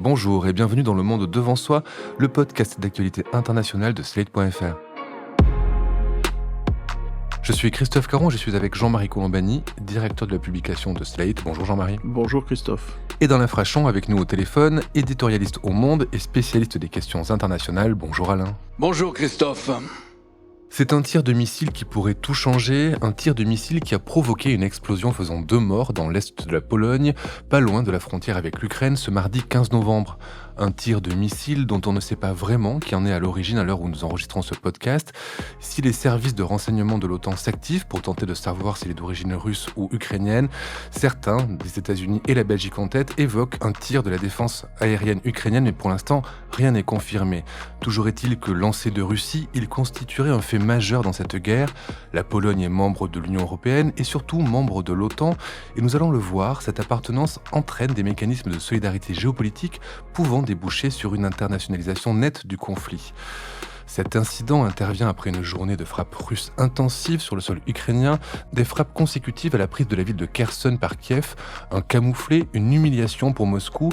Bonjour et bienvenue dans Le Monde Devant Soi, le podcast d'actualité internationale de Slate.fr. Je suis Christophe Caron, je suis avec Jean-Marie Colombani, directeur de la publication de Slate. Bonjour Jean-Marie. Bonjour Christophe. Et dans l'infrachon, avec nous au téléphone, éditorialiste au Monde et spécialiste des questions internationales. Bonjour Alain. Bonjour Christophe. C'est un tir de missile qui pourrait tout changer, un tir de missile qui a provoqué une explosion faisant 2 morts dans l'est de la Pologne, pas loin de la frontière avec l'Ukraine, ce mardi 15 novembre. Un tir de missile dont on ne sait pas vraiment qui en est à l'origine à l'heure où nous enregistrons ce podcast. Si les services de renseignement de l'OTAN s'activent pour tenter de savoir s'il est d'origine russe ou ukrainienne, certains, les États-Unis et la Belgique en tête, évoquent un tir de la défense aérienne ukrainienne, mais pour l'instant, rien n'est confirmé. Toujours est-il que lancé de Russie, il constituerait un fait majeur dans cette guerre. La Pologne est membre de l'Union européenne et surtout membre de l'OTAN, et nous allons le voir, cette appartenance entraîne des mécanismes de solidarité géopolitique pouvant déboucher sur une internationalisation nette du conflit. Cet incident intervient après une journée de frappes russes intensives sur le sol ukrainien, des frappes consécutives à la prise de la ville de Kherson par Kiev, un camouflet, une humiliation pour Moscou.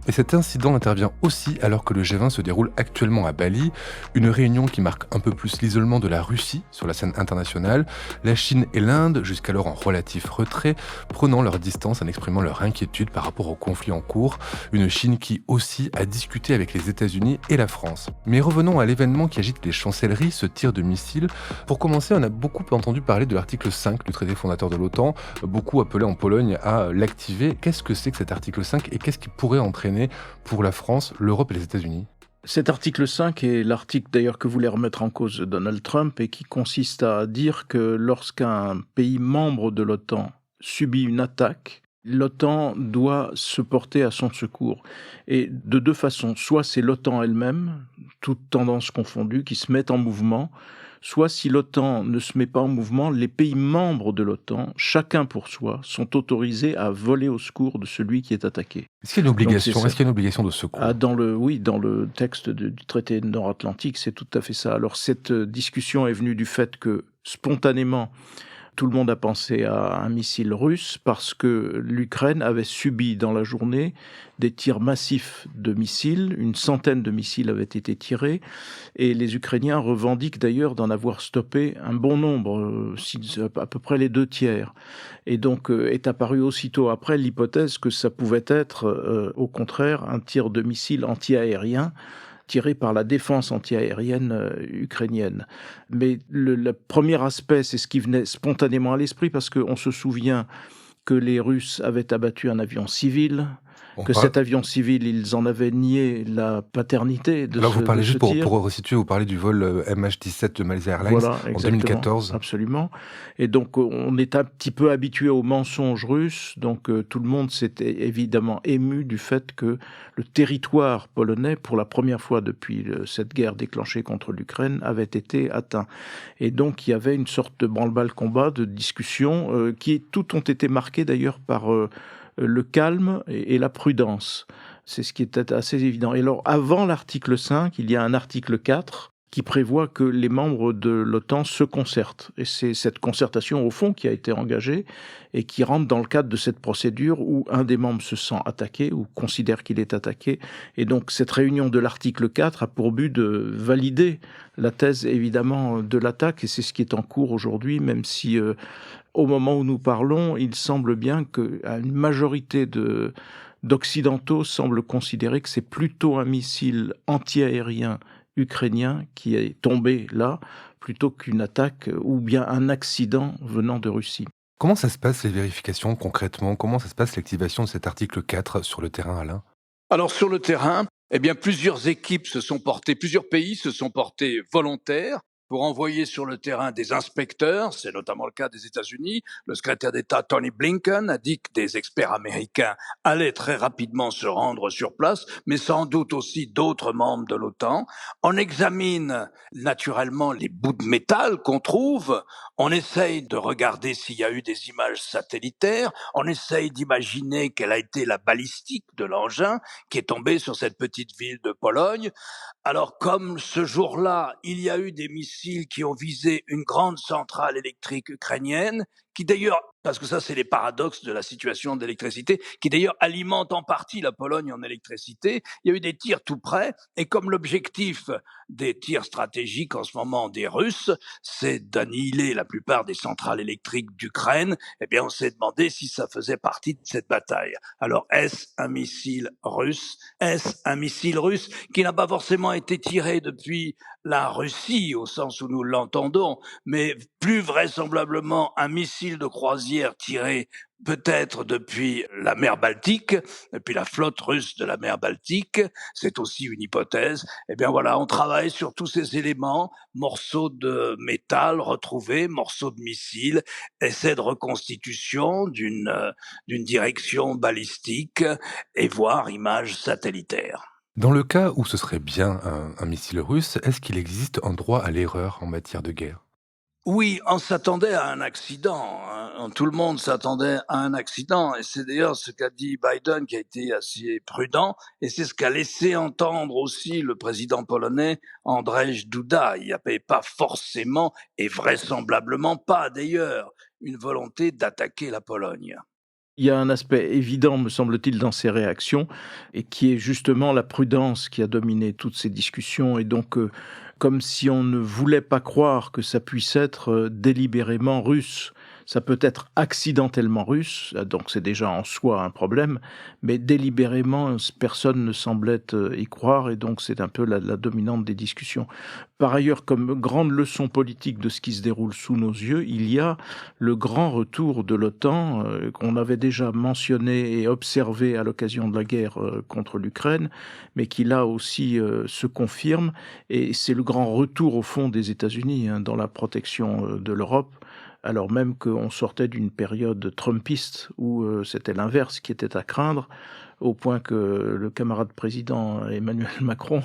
Et cet incident intervient aussi alors que le G20 se déroule actuellement à Bali, une réunion qui marque un peu plus l'isolement de la Russie sur la scène internationale, la Chine et l'Inde, jusqu'alors en relatif retrait, prenant leur distance en exprimant leur inquiétude par rapport au conflit en cours, une Chine qui aussi a discuté avec les États-Unis et la France. Mais revenons à l'événement qui agite les chancelleries, ce tir de missile. Pour commencer, on a beaucoup entendu parler de l'article 5 du traité fondateur de l'OTAN, beaucoup appelé en Pologne à l'activer. Qu'est-ce que c'est que cet article 5 et qu'est-ce qui pourrait entraîner pour la France, l'Europe et les États-Unis ? Cet article 5 est l'article d'ailleurs que voulait remettre en cause Donald Trump et qui consiste à dire que lorsqu'un pays membre de l'OTAN subit une attaque, l'OTAN doit se porter à son secours. Et de 2 façons. Soit c'est l'OTAN elle-même, toutes tendances confondues, qui se met en mouvement. Soit si l'OTAN ne se met pas en mouvement, les pays membres de l'OTAN, chacun pour soi, sont autorisés à voler au secours de celui qui est attaqué. Est-ce qu'il y a une obligation, Est-ce qu'il y a une obligation de secours ? Dans le texte du traité nord-atlantique, c'est tout à fait ça. Alors cette discussion est venue du fait que, spontanément, tout le monde a pensé à un missile russe parce que l'Ukraine avait subi dans la journée des tirs massifs de missiles. Une centaine de missiles avaient été tirés et les Ukrainiens revendiquent d'ailleurs d'en avoir stoppé un bon nombre, à peu près les 2 tiers. Et donc est apparue aussitôt après l'hypothèse que ça pouvait être au contraire un tir de missile anti-aérien tiré par la défense antiaérienne ukrainienne. Mais le premier aspect, c'est ce qui venait spontanément à l'esprit, parce qu'on se souvient que les Russes avaient abattu un avion civil, cet avion civil, ils en avaient nié la paternité de Alors vous parlez juste tir. pour resituer, vous parlez du vol MH17 de Malaysia Airlines en 2014. Absolument. Et donc on est un petit peu habitué aux mensonges russes, donc tout le monde s'était évidemment ému du fait que le territoire polonais, pour la première fois depuis cette guerre déclenchée contre l'Ukraine, avait été atteint. Et donc il y avait une sorte de branle-bas-le-combat, de discussion, qui tout ont été marqués d'ailleurs par le calme et la prudence. C'est ce qui était assez évident. Et alors, avant l'article 5, il y a un article 4 qui prévoit que les membres de l'OTAN se concertent. Et c'est cette concertation, au fond, qui a été engagée et qui rentre dans le cadre de cette procédure où un des membres se sent attaqué ou considère qu'il est attaqué. Et donc, cette réunion de l'article 4 a pour but de valider la thèse, évidemment, de l'attaque. Et c'est ce qui est en cours aujourd'hui, même si au moment où nous parlons, il semble bien qu'une majorité d'Occidentaux semblent considérer que c'est plutôt un missile anti-aérien ukrainien qui est tombé là, plutôt qu'une attaque ou bien un accident venant de Russie. Comment ça se passe les vérifications concrètement ? Comment ça se passe l'activation de cet article 4 sur le terrain, Alain ? Alors sur le terrain, plusieurs pays se sont portés volontaires pour envoyer sur le terrain des inspecteurs. C'est notamment le cas des États-Unis. Le secrétaire d'État Tony Blinken a dit que des experts américains allaient très rapidement se rendre sur place, mais sans doute aussi d'autres membres de l'OTAN. On examine naturellement les bouts de métal qu'on trouve. On essaye de regarder s'il y a eu des images satellitaires. On essaye d'imaginer quelle a été la balistique de l'engin qui est tombé sur cette petite ville de Pologne. Alors, comme ce jour-là, il y a eu des missiles qui ont visé une grande centrale électrique ukrainienne qui d'ailleurs, parce que ça c'est les paradoxes de la situation d'électricité, qui d'ailleurs alimentent en partie la Pologne en électricité. Il y a eu des tirs tout près, et comme l'objectif des tirs stratégiques en ce moment des Russes, c'est d'annihiler la plupart des centrales électriques d'Ukraine, eh bien on s'est demandé si ça faisait partie de cette bataille. Alors est-ce un missile russe? Est-ce un missile russe qui n'a pas forcément été tiré depuis la Russie au sens où nous l'entendons, mais plus vraisemblablement un missile de croisière tiré peut-être depuis la mer Baltique, depuis la flotte russe de la mer Baltique, c'est aussi une hypothèse. Eh bien voilà, on travaille sur tous ces éléments, morceaux de métal retrouvés, morceaux de missiles, essais de reconstitution d'une direction balistique et voire images satellitaires. Dans le cas où ce serait bien un missile russe, est-ce qu'il existe un droit à l'erreur en matière de guerre? Oui, on s'attendait à un accident, hein. Tout le monde s'attendait à un accident, et c'est d'ailleurs ce qu'a dit Biden, qui a été assez prudent, et c'est ce qu'a laissé entendre aussi le président polonais Andrzej Duda. Il n'y avait pas forcément, et vraisemblablement pas d'ailleurs, une volonté d'attaquer la Pologne. Il y a un aspect évident, me semble-t-il, dans ces réactions, et qui est justement la prudence qui a dominé toutes ces discussions. Et donc, comme si on ne voulait pas croire que ça puisse être délibérément russe. Ça peut être accidentellement russe, donc c'est déjà en soi un problème, mais délibérément, personne ne semblait y croire, et donc c'est un peu la dominante des discussions. Par ailleurs, comme grande leçon politique de ce qui se déroule sous nos yeux, il y a le grand retour de l'OTAN, qu'on avait déjà mentionné et observé à l'occasion de la guerre contre l'Ukraine, mais qui là aussi se confirme, et c'est le grand retour au fond des États-Unis dans la protection de l'Europe, alors même qu'on sortait d'une période trumpiste où c'était l'inverse qui était à craindre, au point que le camarade président Emmanuel Macron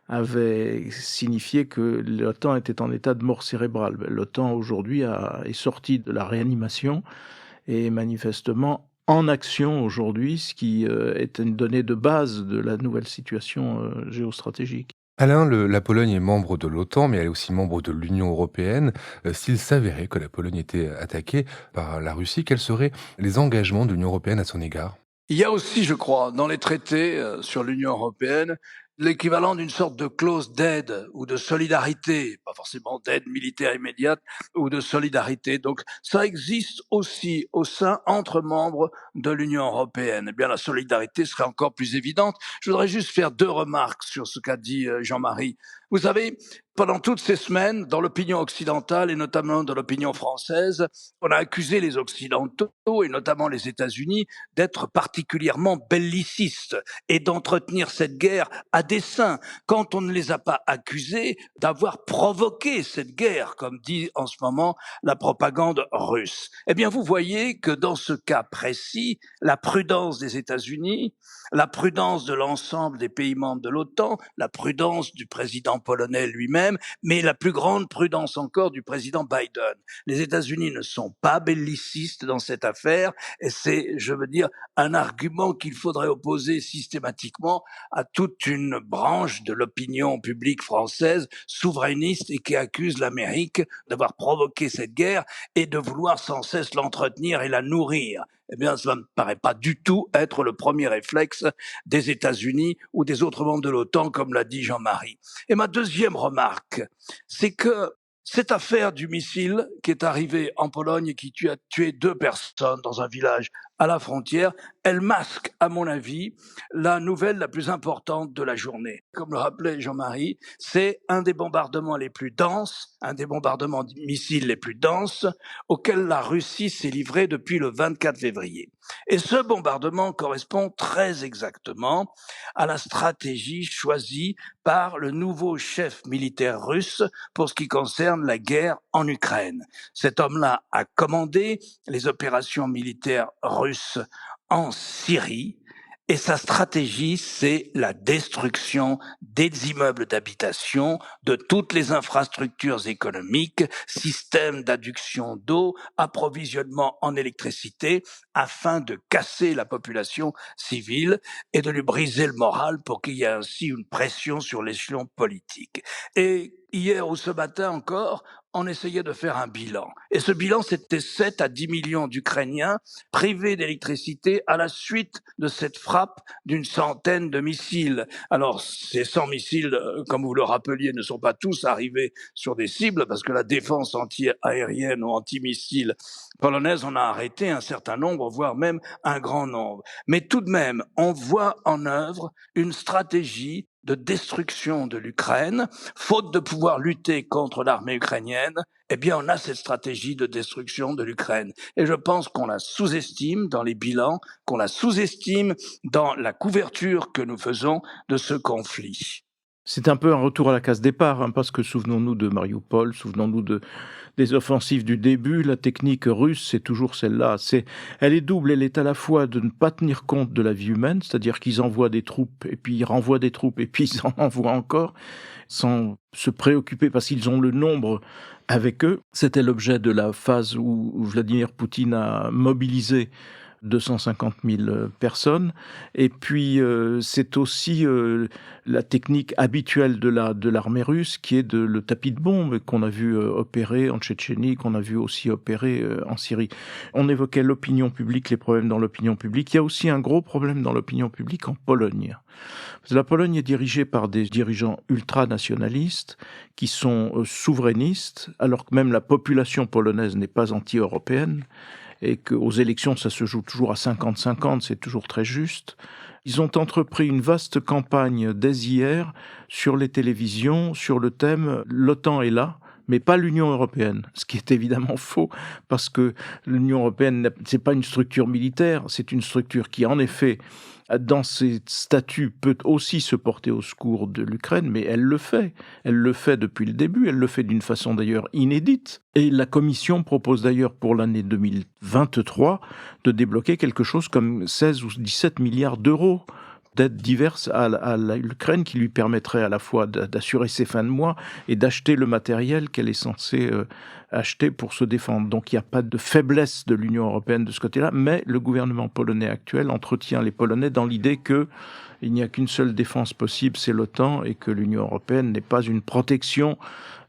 avait signifié que l'OTAN était en état de mort cérébrale. L'OTAN aujourd'hui est sortie de la réanimation et est manifestement en action aujourd'hui, ce qui est une donnée de base de la nouvelle situation géostratégique. Alain, la Pologne est membre de l'OTAN, mais elle est aussi membre de l'Union européenne. S'il s'avérait que la Pologne était attaquée par la Russie, quels seraient les engagements de l'Union européenne à son égard? Il y a aussi, je crois, dans les traités sur l'Union européenne, l'équivalent d'une sorte de clause d'aide ou de solidarité, pas forcément d'aide militaire immédiate, ou de solidarité. Donc ça existe aussi au sein, entre membres de l'Union européenne. Eh bien, la solidarité serait encore plus évidente. Je voudrais juste faire deux remarques sur ce qu'a dit Jean-Marie. Vous savez, pendant toutes ces semaines, dans l'opinion occidentale et notamment dans l'opinion française, on a accusé les Occidentaux, et notamment les États-Unis, d'être particulièrement bellicistes et d'entretenir cette guerre à dessein, quand on ne les a pas accusés d'avoir provoqué cette guerre, comme dit en ce moment la propagande russe. Eh bien, vous voyez que dans ce cas précis, la prudence des États-Unis, la prudence de l'ensemble des pays membres de l'OTAN, la prudence du président polonais lui-même, mais la plus grande prudence encore du président Biden. Les États-Unis ne sont pas bellicistes dans cette affaire, et c'est, je veux dire, un argument qu'il faudrait opposer systématiquement à toute une branche de l'opinion publique française souverainiste et qui accuse l'Amérique d'avoir provoqué cette guerre et de vouloir sans cesse l'entretenir et la nourrir. Eh bien, cela ne me paraît pas du tout être le premier réflexe des États-Unis ou des autres membres de l'OTAN, comme l'a dit Jean-Marie. Et ma deuxième remarque, c'est que cette affaire du missile qui est arrivé en Pologne et qui a tué 2 personnes dans un village à la frontière, elle masque, à mon avis, la nouvelle la plus importante de la journée. Comme le rappelait Jean-Marie, c'est un des bombardements les plus denses, un des bombardements de missiles les plus denses auxquels la Russie s'est livrée depuis le 24 février. Et ce bombardement correspond très exactement à la stratégie choisie par le nouveau chef militaire russe pour ce qui concerne la guerre en Ukraine. Cet homme-là a commandé les opérations militaires russes en Syrie, et sa stratégie, c'est la destruction des immeubles d'habitation, de toutes les infrastructures économiques, systèmes d'adduction d'eau, approvisionnement en électricité, afin de casser la population civile et de lui briser le moral pour qu'il y ait ainsi une pression sur l'échelon politique. Et hier ou ce matin encore, on essayait de faire un bilan. Et ce bilan, c'était 7 à 10 millions d'Ukrainiens privés d'électricité à la suite de cette frappe d'une centaine de missiles. Alors, ces 100 missiles, comme vous le rappeliez, ne sont pas tous arrivés sur des cibles, parce que la défense anti-aérienne ou anti-missile polonaise en a arrêté un certain nombre, voire même un grand nombre. Mais tout de même, on voit en œuvre une stratégie de destruction de l'Ukraine. Faute de pouvoir lutter contre l'armée ukrainienne, eh bien, on a cette stratégie de destruction de l'Ukraine. Et je pense qu'on la sous-estime dans les bilans, qu'on la sous-estime dans la couverture que nous faisons de ce conflit. C'est un peu un retour à la case départ, hein, parce que souvenons-nous de Mariupol, souvenons-nous des offensives du début. La technique russe, c'est toujours celle-là. Elle est double. Elle est à la fois de ne pas tenir compte de la vie humaine, c'est-à-dire qu'ils envoient des troupes, et puis ils renvoient des troupes, et puis ils en envoient encore, sans se préoccuper, parce qu'ils ont le nombre avec eux. C'était l'objet de la phase où Vladimir Poutine a mobilisé 250 000 personnes. Et puis, c'est aussi la technique habituelle de l'armée russe, qui est le tapis de bombes qu'on a vu opérer en Tchétchénie, qu'on a vu aussi opérer en Syrie. On évoquait l'opinion publique, les problèmes dans l'opinion publique. Il y a aussi un gros problème dans l'opinion publique en Pologne. La Pologne est dirigée par des dirigeants ultranationalistes qui sont souverainistes, alors que même la population polonaise n'est pas anti-européenne, et qu'aux élections, ça se joue toujours à 50-50, c'est toujours très juste. Ils ont entrepris une vaste campagne dès hier sur les télévisions, sur le thème « L'OTAN est là », mais pas l'Union européenne, ce qui est évidemment faux, parce que l'Union européenne, c'est pas une structure militaire, c'est une structure qui, en effet, dans ses statuts, peut aussi se porter au secours de l'Ukraine, mais elle le fait. Elle le fait depuis le début, elle le fait d'une façon d'ailleurs inédite. Et la Commission propose d'ailleurs pour l'année 2023 de débloquer quelque chose comme 16 ou 17 milliards d'euros d'aides diverses à l'Ukraine, qui lui permettraient à la fois d'assurer ses fins de mois et d'acheter le matériel qu'elle est censée acheter pour se défendre. Donc il n'y a pas de faiblesse de l'Union européenne de ce côté-là, mais le gouvernement polonais actuel entretient les Polonais dans l'idée que il n'y a qu'une seule défense possible, c'est l'OTAN, et que l'Union européenne n'est pas une protection,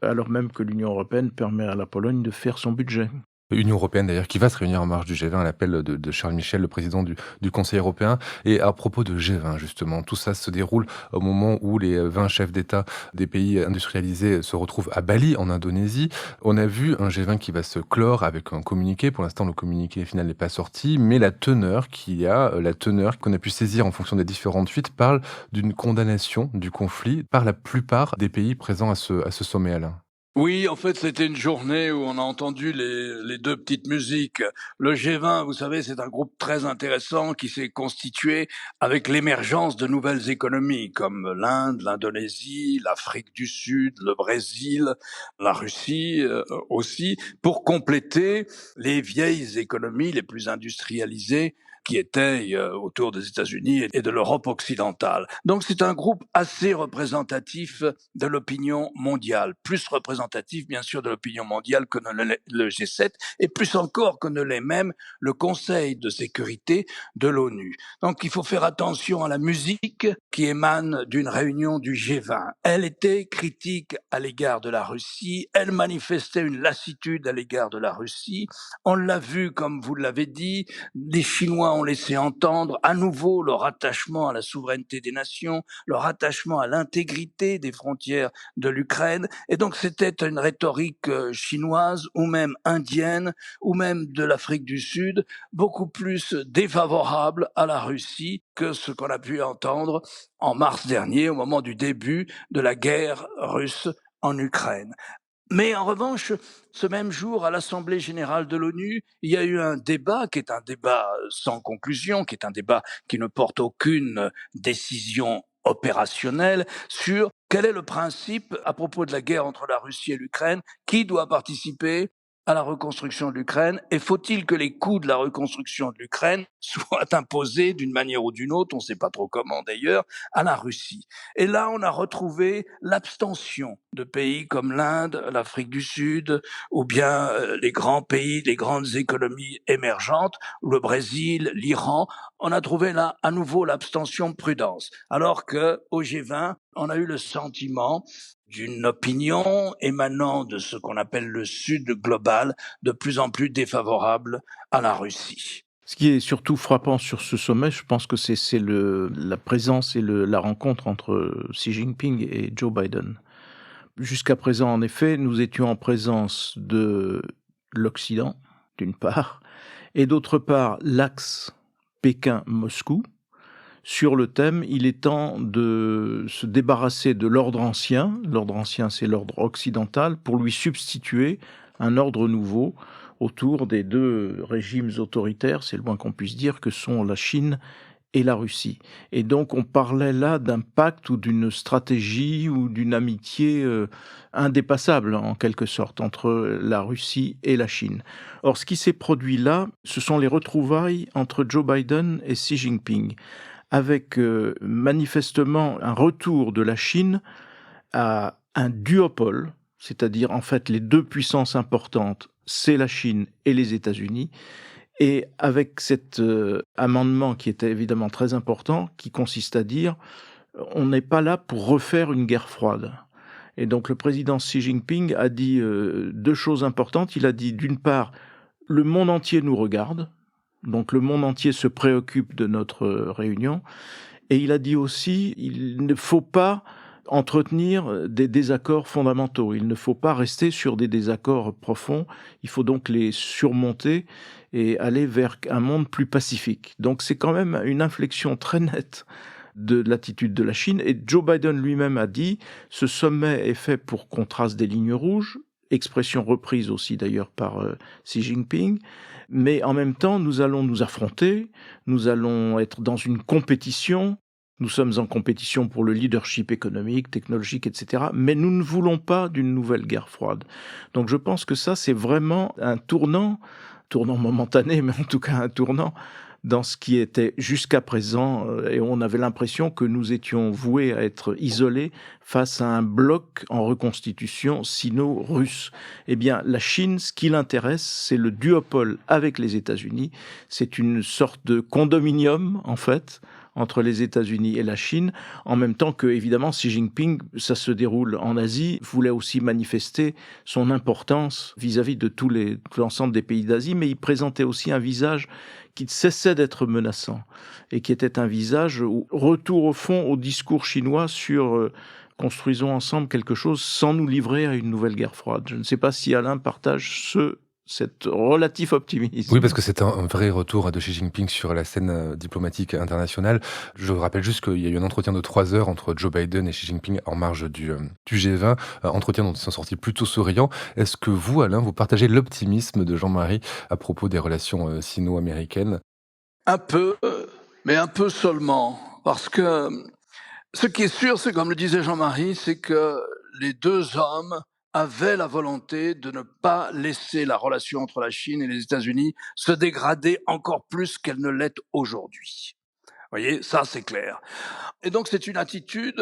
alors même que l'Union européenne permet à la Pologne de faire son budget. Union européenne d'ailleurs qui va se réunir en marge du G20 à l'appel de Charles Michel, le président du Conseil européen. Et à propos de G20 justement, tout ça se déroule au moment où les 20 chefs d'État des pays industrialisés se retrouvent à Bali en Indonésie. On a vu un G20 qui va se clore avec un communiqué. Pour l'instant, le communiqué final n'est pas sorti, mais la teneur qu'on a pu saisir en fonction des différentes fuites parle d'une condamnation du conflit par la plupart des pays présents à ce sommet, Alain. Oui, en fait, c'était une journée où on a entendu les deux petites musiques. Le G20, vous savez, c'est un groupe très intéressant qui s'est constitué avec l'émergence de nouvelles économies comme l'Inde, l'Indonésie, l'Afrique du Sud, le Brésil, la Russie aussi, pour compléter les vieilles économies les plus industrialisées qui étaient autour des États-Unis et de l'Europe occidentale. Donc c'est un groupe assez représentatif de l'opinion mondiale, plus représentatif bien sûr de l'opinion mondiale que ne l'est le G7, et plus encore que ne l'est même le Conseil de sécurité de l'ONU. Donc il faut faire attention à la musique qui émane d'une réunion du G20. Elle était critique à l'égard de la Russie, elle manifestait une lassitude à l'égard de la Russie. On l'a vu, comme vous l'avez dit, les Chinois ont laissé entendre à nouveau leur attachement à la souveraineté des nations, leur attachement à l'intégrité des frontières de l'Ukraine. Et donc c'était une rhétorique chinoise ou même indienne ou même de l'Afrique du Sud, beaucoup plus défavorable à la Russie que ce qu'on a pu entendre en mars dernier au moment du début de la guerre russe en Ukraine. Mais en revanche, ce même jour, à l'Assemblée générale de l'ONU, il y a eu un débat qui est un débat sans conclusion, qui est un débat qui ne porte aucune décision opérationnelle sur quel est le principe à propos de la guerre entre la Russie et l'Ukraine, qui doit participer à la reconstruction de l'Ukraine, et faut-il que les coûts de la reconstruction de l'Ukraine soient imposés d'une manière ou d'une autre, on ne sait pas trop comment d'ailleurs, à la Russie. Et là, on a retrouvé l'abstention de pays comme l'Inde, l'Afrique du Sud, ou bien les grands pays, les grandes économies émergentes, le Brésil, l'Iran. On a trouvé là à nouveau l'abstention prudence, alors que au G20, on a eu le sentiment d'une opinion émanant de ce qu'on appelle le Sud global, de plus en plus défavorable à la Russie. Ce qui est surtout frappant sur ce sommet, je pense que c'est la présence et la rencontre entre Xi Jinping et Joe Biden. Jusqu'à présent, en effet, nous étions en présence de l'Occident, d'une part, et d'autre part, l'axe Pékin-Moscou. Sur le thème, il est temps de se débarrasser de l'ordre ancien. L'ordre ancien, c'est l'ordre occidental, pour lui substituer un ordre nouveau autour des deux régimes autoritaires, c'est le moins qu'on puisse dire, que sont la Chine et la Russie. Et donc, on parlait là d'un pacte ou d'une stratégie ou d'une amitié indépassable, en quelque sorte, entre la Russie et la Chine. Or, ce qui s'est produit là, ce sont les retrouvailles entre Joe Biden et Xi Jinping, avec manifestement un retour de la Chine à un duopole, c'est-à-dire en fait les deux puissances importantes, c'est la Chine et les États-Unis, et avec cet amendement qui était évidemment très important, qui consiste à dire on n'est pas là pour refaire une guerre froide. Et donc le président Xi Jinping a dit deux choses importantes. Il a dit d'une part, le monde entier nous regarde, donc le monde entier se préoccupe de notre réunion, et il a dit aussi il ne faut pas entretenir des désaccords fondamentaux. Il ne faut pas rester sur des désaccords profonds. Il faut donc les surmonter et aller vers un monde plus pacifique. Donc c'est quand même une inflexion très nette de l'attitude de la Chine. Et Joe Biden lui-même a dit ce sommet est fait pour qu'on trace des lignes rouges, expression reprise aussi d'ailleurs par Xi Jinping. Mais en même temps, nous allons nous affronter, nous allons être dans une compétition. Nous sommes en compétition pour le leadership économique, technologique, etc. Mais nous ne voulons pas d'une nouvelle guerre froide. Donc je pense que ça, c'est vraiment un tournant momentané, mais en tout cas un tournant dans ce qui était jusqu'à présent, et on avait l'impression que nous étions voués à être isolés face à un bloc en reconstitution sino-russe. Eh bien, la Chine, ce qui l'intéresse, c'est le duopole avec les États-Unis. C'est une sorte de condominium, en fait, entre les États-Unis et la Chine, en même temps que, évidemment, Xi Jinping, ça se déroule en Asie, voulait aussi manifester son importance vis-à-vis de tout l'ensemble des pays d'Asie, mais il présentait aussi un visage qui cessait d'être menaçant et qui était un visage retour au fond au discours chinois sur construisons ensemble quelque chose sans nous livrer à une nouvelle guerre froide. Je ne sais pas si Alain partage cet relatif optimisme. Oui, parce que c'est un vrai retour de Xi Jinping sur la scène diplomatique internationale. Je rappelle juste qu'il y a eu un entretien de 3 heures entre Joe Biden et Xi Jinping en marge du G20, entretien dont ils sont sortis plutôt souriants. Est-ce que vous, Alain, vous partagez l'optimisme de Jean-Marie à propos des relations sino-américaines ? Un peu, mais un peu seulement. Parce que ce qui est sûr, c'est comme le disait Jean-Marie, c'est que les deux hommes avaient la volonté de ne pas laisser la relation entre la Chine et les États-Unis se dégrader encore plus qu'elle ne l'est aujourd'hui. Vous voyez, ça c'est clair. Et donc c'est une attitude,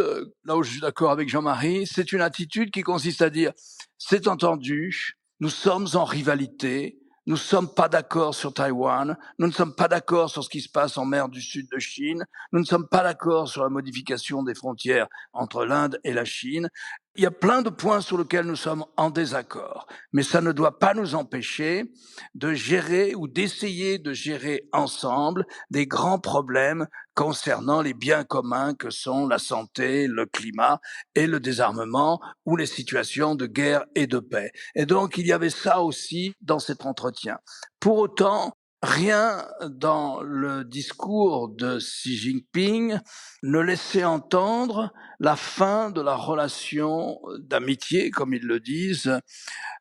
là où je suis d'accord avec Jean-Marie, c'est une attitude qui consiste à dire, c'est entendu, nous sommes en rivalité, nous ne sommes pas d'accord sur Taïwan, nous ne sommes pas d'accord sur ce qui se passe en mer du Sud de Chine, nous ne sommes pas d'accord sur la modification des frontières entre l'Inde et la Chine. Il y a plein de points sur lesquels nous sommes en désaccord, mais ça ne doit pas nous empêcher de gérer ou d'essayer de gérer ensemble des grands problèmes concernant les biens communs que sont la santé, le climat et le désarmement ou les situations de guerre et de paix. Et donc, il y avait ça aussi dans cet entretien. Pour autant, rien dans le discours de Xi Jinping ne laissait entendre la fin de la relation d'amitié, comme ils le disent,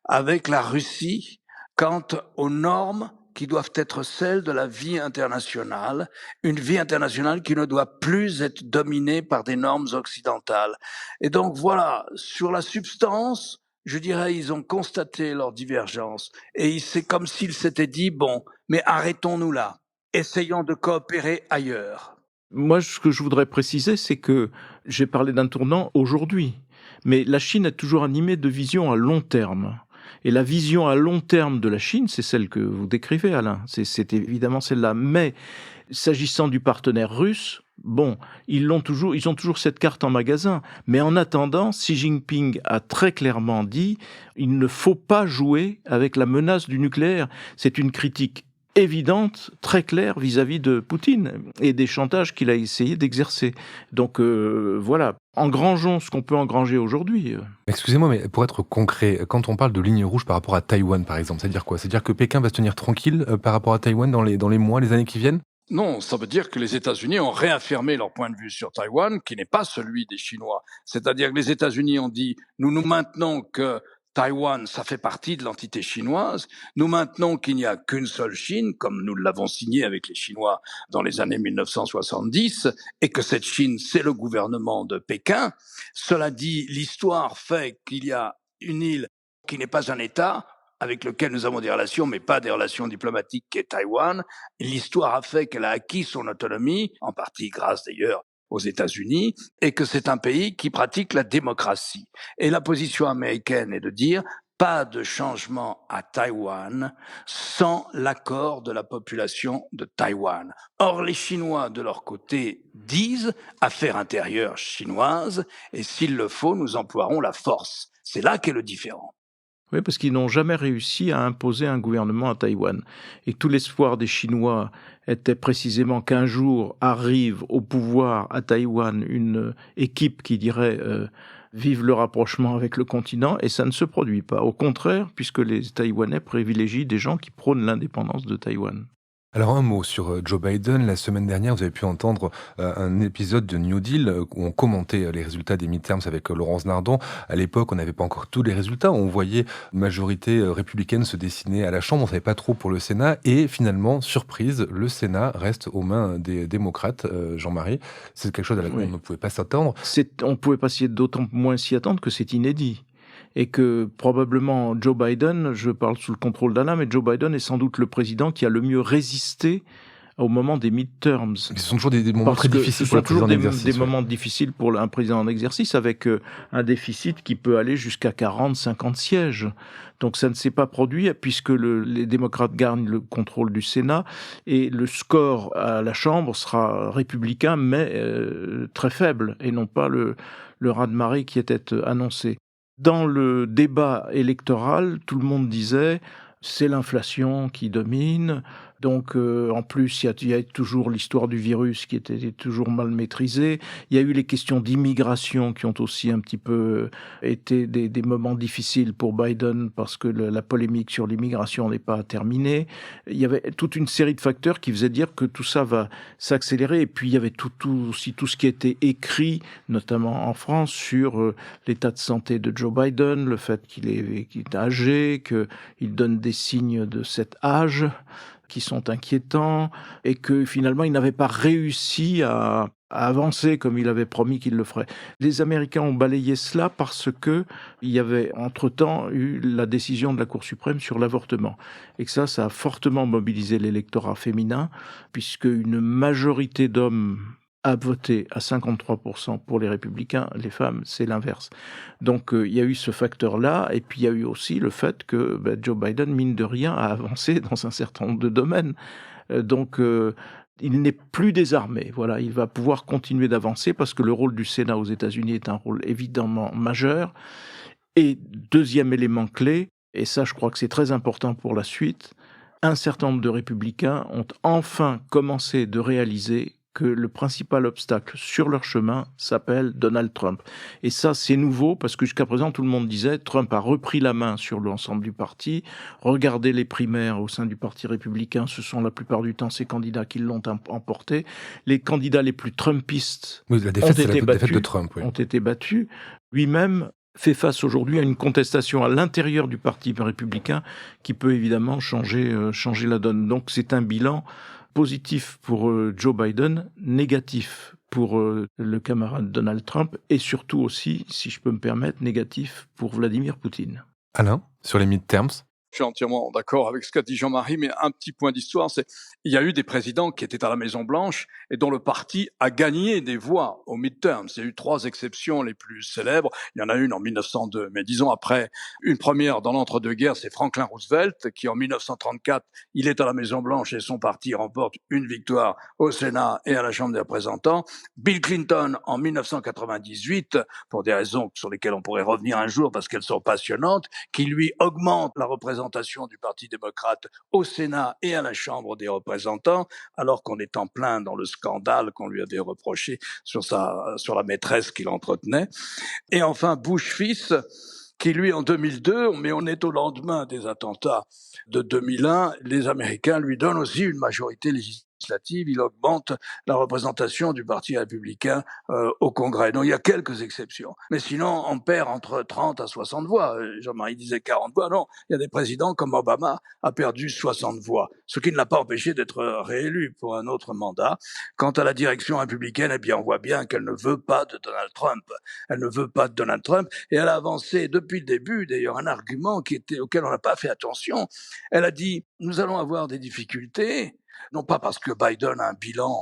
avec la Russie quant aux normes qui doivent être celles de la vie internationale, une vie internationale qui ne doit plus être dominée par des normes occidentales. Et donc voilà, sur la substance, je dirais, ils ont constaté leur divergence. Et c'est comme s'ils s'étaient dit, bon, mais arrêtons-nous là, essayons de coopérer ailleurs. Moi, ce que je voudrais préciser, c'est que j'ai parlé d'un tournant aujourd'hui, mais la Chine est toujours animée de vision à long terme. Et la vision à long terme de la Chine, c'est celle que vous décrivez, Alain. C'est évidemment celle-là. Mais s'agissant du partenaire russe, Bon, ils ont toujours cette carte en magasin. Mais en attendant, Xi Jinping a très clairement dit, il ne faut pas jouer avec la menace du nucléaire. C'est une critique évidente, très claire vis-à-vis de Poutine et des chantages qu'il a essayé d'exercer. Donc voilà, engrangeons ce qu'on peut engranger aujourd'hui. Excusez-moi, mais pour être concret, quand on parle de ligne rouge par rapport à Taïwan, par exemple, c'est-à-dire quoi? C'est-à-dire que Pékin va se tenir tranquille par rapport à Taïwan dans les mois, les années qui viennent? Non, ça veut dire que les États-Unis ont réaffirmé leur point de vue sur Taïwan, qui n'est pas celui des Chinois. C'est-à-dire que les États-Unis ont dit, nous maintenons que Taïwan, ça fait partie de l'entité chinoise. Nous maintenons qu'il n'y a qu'une seule Chine, comme nous l'avons signé avec les Chinois dans les années 1970, et que cette Chine, c'est le gouvernement de Pékin. Cela dit, l'histoire fait qu'il y a une île qui n'est pas un État, avec lequel nous avons des relations, mais pas des relations diplomatiques, qui est Taïwan. L'histoire a fait qu'elle a acquis son autonomie, en partie grâce d'ailleurs aux États-Unis, et que c'est un pays qui pratique la démocratie. Et la position américaine est de dire pas de changement à Taïwan sans l'accord de la population de Taïwan. Or, les Chinois, de leur côté, disent affaires intérieures chinoises, et s'il le faut, nous emploierons la force. C'est là qu'est le différend. Oui, parce qu'ils n'ont jamais réussi à imposer un gouvernement à Taïwan. Et tout l'espoir des Chinois était précisément qu'un jour arrive au pouvoir à Taïwan une équipe qui dirait vive le rapprochement avec le continent, et ça ne se produit pas. Au contraire, puisque les Taïwanais privilégient des gens qui prônent l'indépendance de Taïwan. Alors un mot sur Joe Biden. La semaine dernière, vous avez pu entendre un épisode de New Deal où on commentait les résultats des midterms avec Laurence Nardon. À l'époque, on n'avait pas encore tous les résultats. On voyait une majorité républicaine se dessiner à la Chambre. On ne savait pas trop pour le Sénat. Et finalement, surprise, le Sénat reste aux mains des démocrates, Jean-Marie. C'est quelque chose à laquelle on ne pouvait pas s'attendre. On ne pouvait pas d'autant moins s'y attendre que c'est inédit. Et que probablement Joe Biden, je parle sous le contrôle d'Alain, mais Joe Biden est sans doute le président qui a le mieux résisté au moment des midterms. Ce sont toujours des moments très difficiles pour le président en exercice. Des moments difficiles pour un président en exercice, avec un déficit qui peut aller jusqu'à 40, 50 sièges. Donc ça ne s'est pas produit, puisque les démocrates gagnent le contrôle du Sénat, et le score à la Chambre sera républicain, mais très faible, et non pas le raz-de-marée qui était annoncé. Dans le débat électoral, tout le monde disait c'est l'inflation qui domine. Donc, en plus, il y a toujours l'histoire du virus qui était toujours mal maîtrisée. Il y a eu les questions d'immigration qui ont aussi un petit peu été des moments difficiles pour Biden parce que la polémique sur l'immigration n'est pas terminée. Il y avait toute une série de facteurs qui faisaient dire que tout ça va s'accélérer. Et puis, il y avait aussi tout ce qui était écrit, notamment en France, sur l'état de santé de Joe Biden, le fait qu'il est âgé, qu'il donne des signes de cet âge qui sont inquiétants, et que finalement il n'avait pas réussi à avancer comme il avait promis qu'il le ferait. Les Américains ont balayé cela parce que il y avait entre-temps eu la décision de la Cour suprême sur l'avortement, et que ça a fortement mobilisé l'électorat féminin, puisque une majorité d'hommes a voté à 53% pour les républicains, les femmes, c'est l'inverse. Donc il y a eu ce facteur-là, et puis il y a eu aussi le fait que Joe Biden, mine de rien, a avancé dans un certain nombre de domaines. Donc il n'est plus désarmé. Voilà, il va pouvoir continuer d'avancer parce que le rôle du Sénat aux États-Unis est un rôle évidemment majeur. Et deuxième élément clé, et ça je crois que c'est très important pour la suite, un certain nombre de républicains ont enfin commencé de réaliser que le principal obstacle sur leur chemin s'appelle Donald Trump. Et ça, c'est nouveau, parce que jusqu'à présent, tout le monde disait Trump a repris la main sur l'ensemble du parti. Regardez les primaires au sein du Parti républicain, ce sont la plupart du temps ces candidats qui l'ont emporté. Les candidats les plus trumpistes la défaite, c'est la défaite de Trump, ont été battus. Lui-même fait face aujourd'hui à une contestation à l'intérieur du Parti républicain qui peut évidemment changer la donne. Donc c'est un bilan positif pour Joe Biden, négatif pour le camarade Donald Trump, et surtout aussi, si je peux me permettre, négatif pour Vladimir Poutine. Alain, sur les midterms? Je suis entièrement d'accord avec ce qu'a dit Jean-Marie, mais un petit point d'histoire, c'est il y a eu des présidents qui étaient à la Maison-Blanche et dont le parti a gagné des voix au midterm. Il y a eu 3 exceptions les plus célèbres. Il y en a une en 1902, mais disons après une première dans l'entre-deux-guerres, c'est Franklin Roosevelt qui en 1934, il est à la Maison-Blanche et son parti remporte une victoire au Sénat et à la Chambre des représentants. Bill Clinton en 1998, pour des raisons sur lesquelles on pourrait revenir un jour parce qu'elles sont passionnantes, qui lui augmente la représentation du Parti démocrate au Sénat et à la Chambre des représentants, alors qu'on est en plein dans le scandale qu'on lui avait reproché sur la maîtresse qu'il entretenait. Et enfin, Bush fils, qui lui en 2002, mais on est au lendemain des attentats de 2001, les Américains lui donnent aussi une majorité législative, il augmente la représentation du Parti républicain au Congrès. Donc il y a quelques exceptions. Mais sinon, on perd entre 30 à 60 voix. Jean-Marie disait 40 voix. Non, il y a des présidents comme Obama a perdu 60 voix, ce qui ne l'a pas empêché d'être réélu pour un autre mandat. Quant à la direction républicaine, eh bien, on voit bien qu'elle ne veut pas de Donald Trump. Elle ne veut pas de Donald Trump. Et elle a avancé depuis le début, d'ailleurs, un argument auquel on n'a pas fait attention. Elle a dit, nous allons avoir des difficultés, non pas parce que Biden a un bilan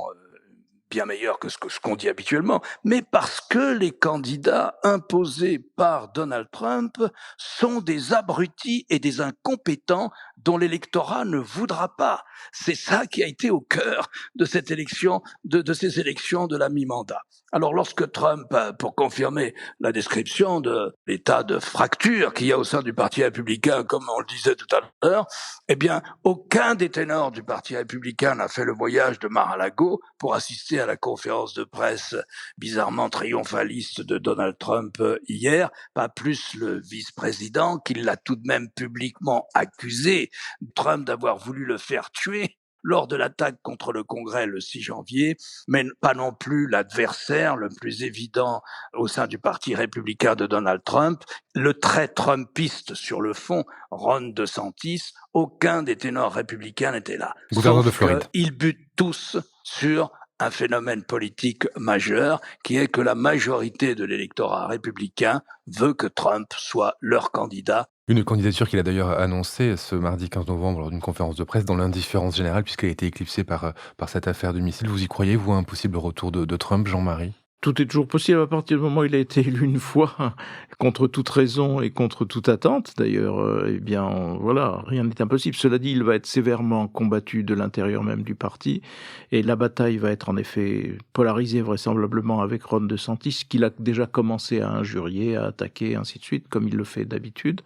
bien meilleur que ce qu'on dit habituellement, mais parce que les candidats imposés par Donald Trump sont des abrutis et des incompétents dont l'électorat ne voudra pas. C'est ça qui a été au cœur de cette élection, de ces élections de la mi-mandat. Alors lorsque Trump, pour confirmer la description de l'état de fracture qu'il y a au sein du Parti républicain, comme on le disait tout à l'heure, eh bien, aucun des ténors du Parti républicain n'a fait le voyage de Mar-a-Lago pour assister à la conférence de presse bizarrement triomphaliste de Donald Trump hier, pas plus le vice-président qui l'a tout de même publiquement accusé, Trump, d'avoir voulu le faire tuer lors de l'attaque contre le Congrès le 6 janvier, mais pas non plus l'adversaire le plus évident au sein du Parti républicain de Donald Trump, le très trumpiste sur le fond, Ron DeSantis. Aucun des ténors républicains n'était là. Gouverneur de Floride. Ils butent tous sur un phénomène politique majeur, qui est que la majorité de l'électorat républicain veut que Trump soit leur candidat. Une candidature qu'il a d'ailleurs annoncée ce mardi 15 novembre lors d'une conférence de presse dans l'indifférence générale puisqu'elle a été éclipsée par cette affaire de missile. Vous y croyez, vous, à un possible retour de Trump, Jean-Marie ? Tout est toujours possible à partir du moment où il a été élu une fois, contre toute raison et contre toute attente. D'ailleurs, eh bien, voilà, rien n'est impossible. Cela dit, il va être sévèrement combattu de l'intérieur même du parti, et la bataille va être en effet polarisée vraisemblablement avec Ron DeSantis, qu'il a déjà commencé à injurier, à attaquer, ainsi de suite, comme il le fait d'habitude.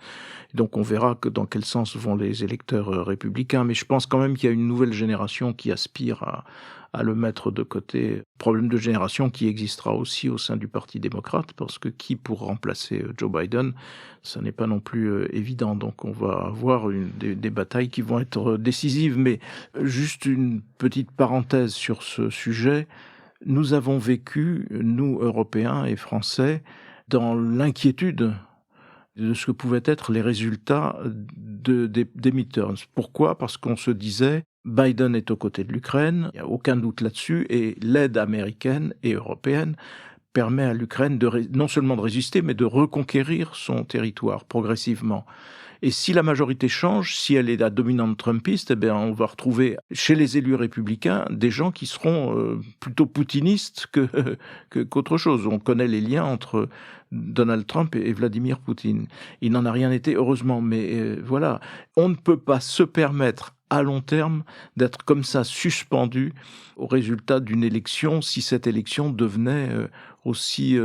Donc on verra que dans quel sens vont les électeurs républicains, mais je pense quand même qu'il y a une nouvelle génération qui aspire à le mettre de côté. Problème de génération qui existera aussi au sein du Parti démocrate, parce que qui pour remplacer Joe Biden, ça n'est pas non plus évident. Donc on va avoir des batailles qui vont être décisives. Mais juste une petite parenthèse sur ce sujet. Nous avons vécu, nous, Européens et Français, dans l'inquiétude de ce que pouvaient être les résultats des midterms. Pourquoi ? Parce qu'on se disait, Biden est aux côtés de l'Ukraine, il n'y a aucun doute là-dessus, et l'aide américaine et européenne permet à l'Ukraine non seulement de résister, mais de reconquérir son territoire progressivement. Et si la majorité change, si elle est la dominante trumpiste, eh bien, on va retrouver chez les élus républicains des gens qui seront plutôt poutinistes qu'autre chose. On connaît les liens entre Donald Trump et Vladimir Poutine. Il n'en a rien été, heureusement, mais voilà. On ne peut pas se permettre à long terme d'être comme ça suspendu au résultat d'une élection, si cette élection devenait aussi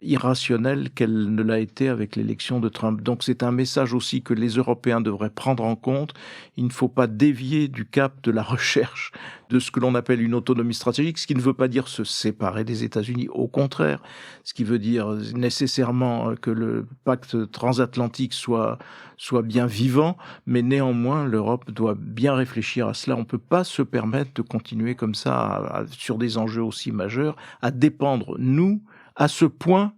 irrationnelle qu'elle ne l'a été avec l'élection de Trump. Donc c'est un message aussi que les Européens devraient prendre en compte. Il ne faut pas dévier du cap de la recherche de ce que l'on appelle une autonomie stratégique, ce qui ne veut pas dire se séparer des États-Unis, au contraire, ce qui veut dire nécessairement que le pacte transatlantique soit bien vivant, mais néanmoins l'Europe doit bien réfléchir à cela. On ne peut pas se permettre de continuer comme ça sur des enjeux aussi majeurs, à dépendre, nous, à ce point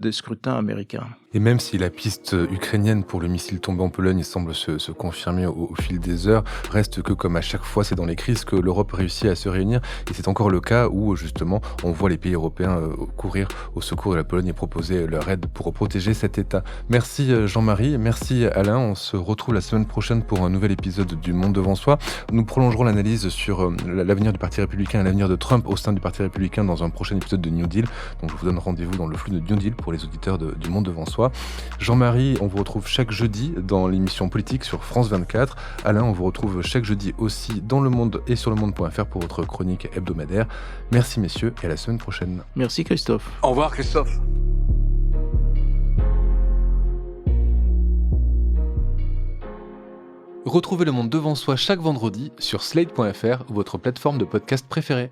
des scrutins américains. Et même si la piste ukrainienne pour le missile tombé en Pologne semble se confirmer au fil des heures, reste que comme à chaque fois c'est dans les crises que l'Europe réussit à se réunir, et c'est encore le cas où justement on voit les pays européens courir au secours de la Pologne et proposer leur aide pour protéger cet État. Merci Jean-Marie, merci Alain, on se retrouve la semaine prochaine pour un nouvel épisode du Monde devant soi. Nous prolongerons l'analyse sur l'avenir du Parti républicain et l'avenir de Trump au sein du Parti républicain dans un prochain épisode de New Deal, donc je vous donne rendez-vous dans le flux de New Deal pour les auditeurs du Monde devant soi. Jean-Marie, on vous retrouve chaque jeudi dans l'émission politique sur France 24. Alain, on vous retrouve chaque jeudi aussi dans Le Monde et sur lemonde.fr pour votre chronique hebdomadaire. Merci messieurs et à la semaine prochaine. Merci Christophe. Au revoir Christophe. Retrouvez Le Monde devant soi chaque vendredi sur slate.fr, votre plateforme de podcast préférée.